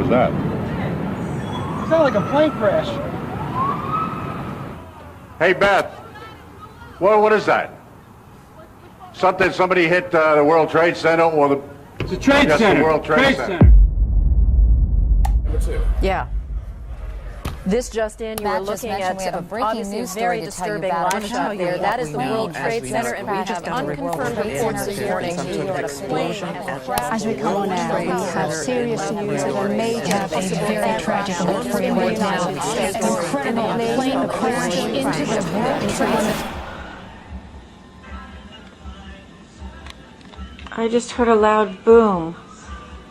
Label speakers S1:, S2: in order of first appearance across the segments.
S1: was that?
S2: It sounded like a plane crash.
S1: Hey, Beth. What is that? Somebody hit the World Trade Center or the...
S2: It's a trade center.
S1: The World Trade Center.
S3: Number 2.
S4: Yeah. This just in, you were looking at obviously very disturbing live shot there. That is the World Trade Center, and we have unconfirmed reports this morning that a plane has crashed.
S5: As we come on now, we have serious news of a major and very tragic event for you right now. Incredible plane crashed into the World Trade Center.
S6: I just heard a loud boom.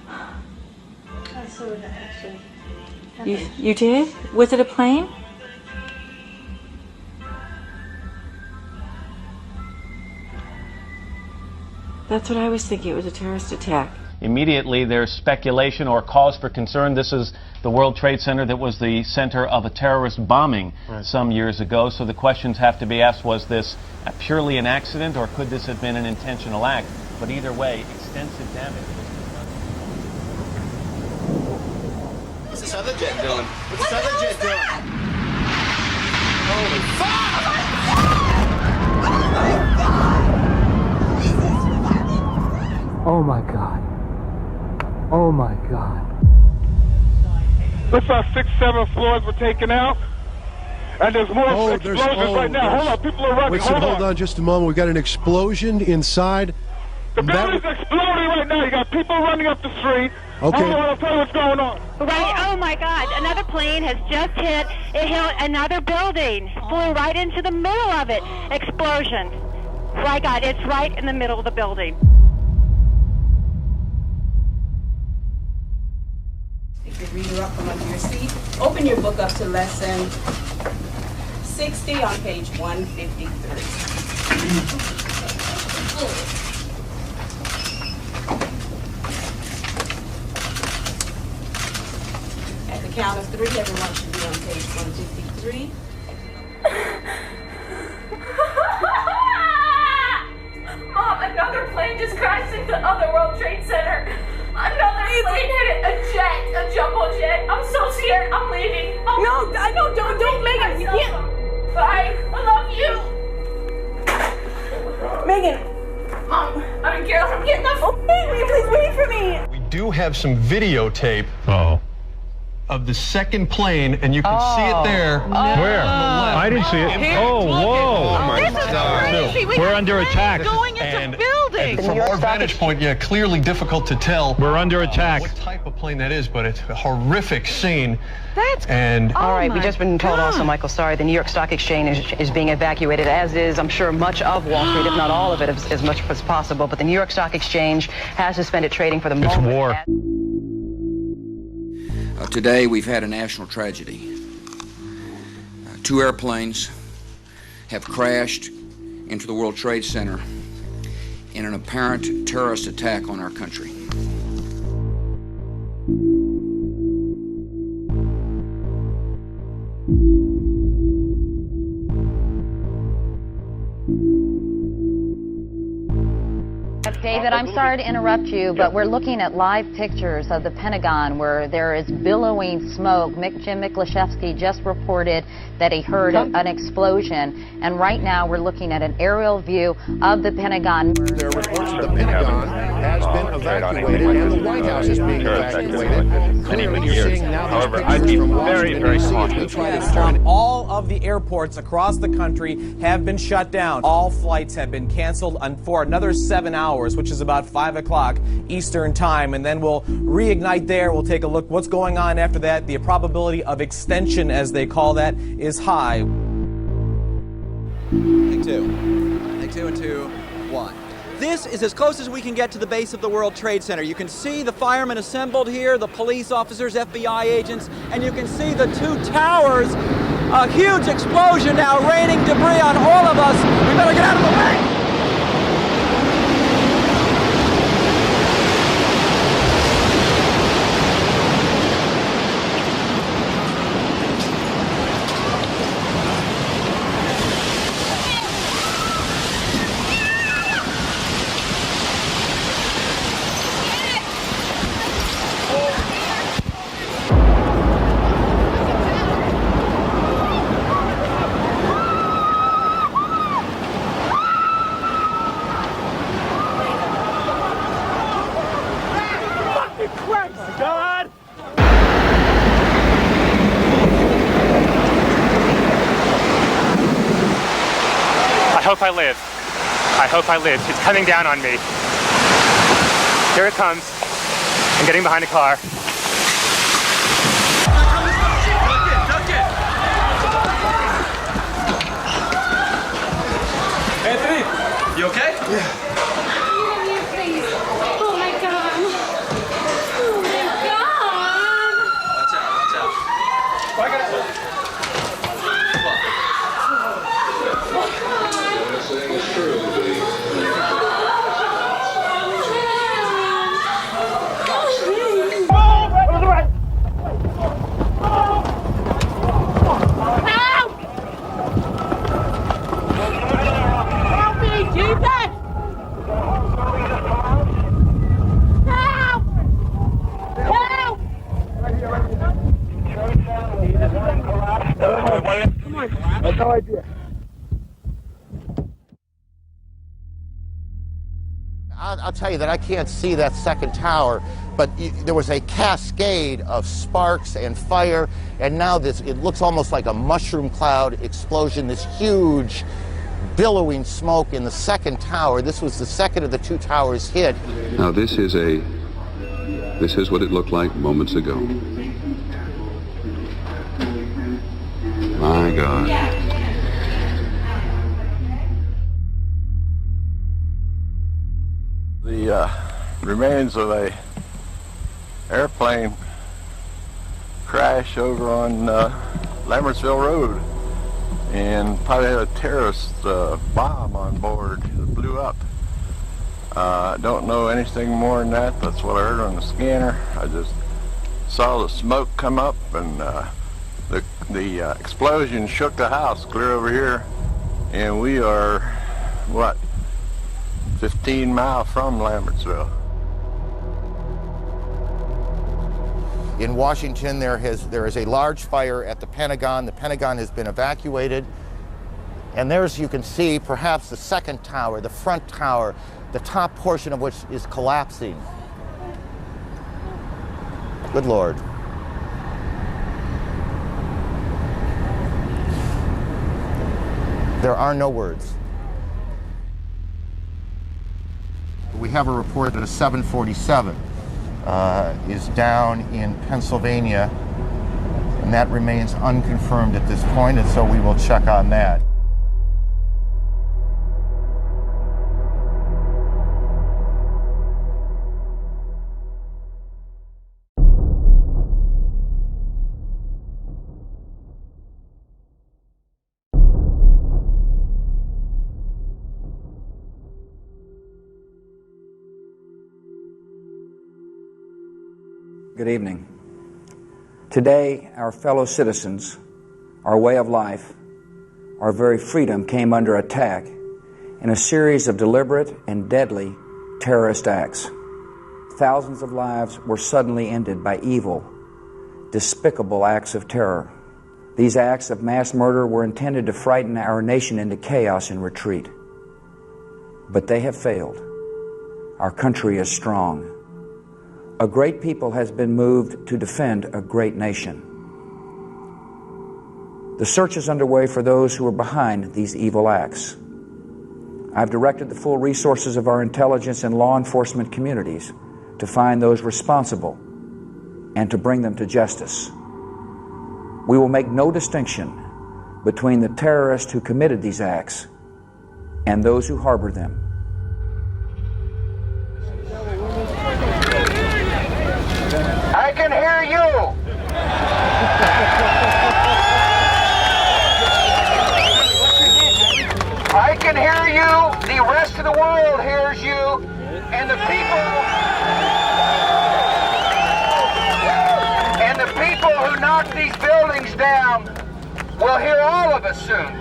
S7: I saw it actually.
S6: You did? Was it a plane? That's what I was thinking. It was a terrorist attack.
S8: Immediately, there's speculation or cause for concern. This is the World Trade Center that was the center of a terrorist bombing some years ago. So the questions have to be asked, was this purely an accident or could this have been an intentional act? But either way, extensive damage was done.
S3: What's this other jet doing? What's this other jet doing? Holy fuck!
S2: Oh my God. Oh my God.
S9: Looks like 6, 7 floors were taken out. And there's more explosions right now. Hold on, people are running.
S10: Hold on just a moment. We've got an explosion inside.
S9: The building's exploding right now. You got people running up the street.
S10: Okay.
S9: Hold on, I'll tell you what's going on.
S7: Right, oh my God, another plane has just hit. It hit another building. Flew right into the middle of it. Explosion. My God, it's right in the middle of the building.
S11: Pick your reader up from under your seat. Open your book up to lesson 60 on page 153. At the count of 3, everyone should be on page 153.
S12: Mom, another plane just crashed into the other World Trade Center. Another plane hit a jet, a jumbo jet. I'm so scared. I'm leaving.
S11: No, don't, Megan. You can't.
S12: Bye. I love you.
S11: Megan.
S12: Mom, I'm Carol. I'm getting the.
S11: Oh, please wait for me.
S13: We do have some videotape. Of the second plane, and you can see it there.
S1: Where? I didn't see it. Oh, whoa.
S13: This is
S12: crazy.
S1: We're under attack.
S12: Going into buildings.
S13: From our vantage point, yeah, clearly difficult to tell.
S1: We're under attack.
S13: What type of plane that is, but it's a horrific scene.
S12: That's
S13: and
S4: all right, we've just been told also, Michael, sorry, the New York Stock Exchange is being evacuated, as is, I'm sure, much of Wall Street, if not all of it, as much as possible. But the New York Stock Exchange has suspended trading for the moment.
S1: It's war.
S14: Today, we've had a national tragedy. 2 airplanes have crashed into the World Trade Center in an apparent terrorist attack on our country.
S15: David, I'm sorry to interrupt you, but we're looking at live pictures of the Pentagon where there is billowing smoke. Jim Miklashevsky just reported that he heard an explosion, and right now we're looking at an aerial view of the Pentagon.
S10: There are reports that the Pentagon has been evacuated, and the White House is being evacuated. Clearly, you're seeing now these pictures from Washington, D.C.
S16: All of the airports across the country have been shut down. All flights have been canceled for another 7 hours, which is about 5 o'clock Eastern time, and then we'll reignite there. We'll take a look what's going on after that. The probability of extension, as they call that, is high.
S17: Take 2 and 2, 1. This is as close as we can get to the base of the World Trade Center. You can see the firemen assembled here, the police officers, FBI agents, and you can see the 2 towers. A huge explosion now, raining debris on all of us. We better get out of the way.
S18: I live. I hope I live. It's coming down on me. Here it comes. I'm getting behind a car.
S19: Anthony, you okay?
S12: Yeah. Please. Oh my God. Oh my God.
S19: Watch out, watch out.
S9: No idea.
S10: I'll tell you that I can't see that second tower, but there was a cascade of sparks and fire, and now it looks almost like a mushroom cloud explosion, this huge billowing smoke in the second tower. This was the second of the two towers hit.
S20: Now this is what it looked like moments ago. My God.
S21: The remains of a airplane crash over on Lambertsville Road, and probably had a terrorist bomb on board that blew up. I don't know anything more than that. That's what I heard on the scanner. I just saw the smoke come up, and the explosion shook the house clear over here, and we are, what, 15 miles from Lambertsville.
S10: In Washington, there is a large fire at the Pentagon. The Pentagon has been evacuated. And there's, you can see, perhaps the second tower, the front tower, the top portion of which is collapsing. Good Lord. There are no words. We have a report that a 747 is down in Pennsylvania, and that remains unconfirmed at this point, and so we will check on that.
S22: Good evening. Today, our fellow citizens, our way of life, our very freedom came under attack in a series of deliberate and deadly terrorist acts. Thousands of lives were suddenly ended by evil, despicable acts of terror. These acts of mass murder were intended to frighten our nation into chaos and retreat. But they have failed. Our country is strong. A great people has been moved to defend a great nation. The search is underway for those who are behind these evil acts. I've directed the full resources of our intelligence and law enforcement communities to find those responsible and to bring them to justice. We will make no distinction between the terrorists who committed these acts and those who harbored them.
S10: I can hear you! I can hear you, the rest of the world hears you, and the people who knock these buildings down will hear all of us soon.